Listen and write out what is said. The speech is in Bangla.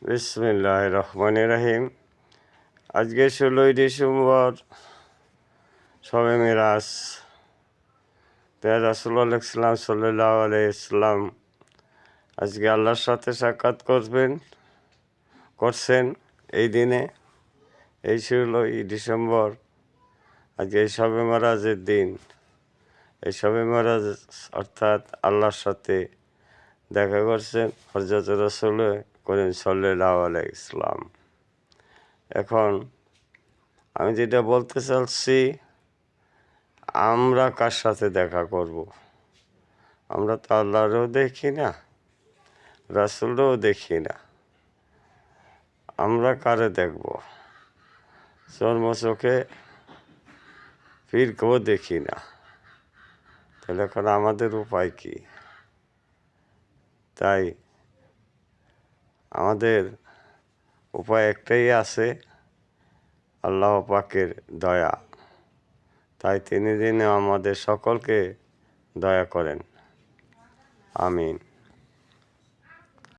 বিসমিল্লাহির রহমানির রহিম। আজকে 16ই ডিসেম্বর, শবে মিরাজ। রাসূলুল্লাহ সাল্লাল্লাহু আলাইহি ওয়াসাল্লাম আজকে আল্লাহর সাথে সাক্ষাৎ করছেন এই দিনে, এই 16ই ডিসেম্বর। আজকে এই শবে মিরাজের দিন। এই শবে মিরাজ অর্থাৎ আল্লাহর সাথে দেখা করছেন হযরত রাসূল করিম সাল্লাল্লাহু আলাইহি ওয়াসাল্লাম। এখন আমি যেটা বলতে চাচ্ছি, আমরা কার সাথে দেখা করব? আমরা তো আল্লাহরও দেখি না, রাসূলও দেখি না। আমরা কারে দেখব? চর্মচোখে পীরকেও দেখি না। তাহলে এখন আমাদের উপায় কি? তাই আমাদের উপায় একটাই আছে, আল্লাহ পাকের দয়া। তাই তিনি দিনে আমাদের সকলকে দয়া করেন। আমিন।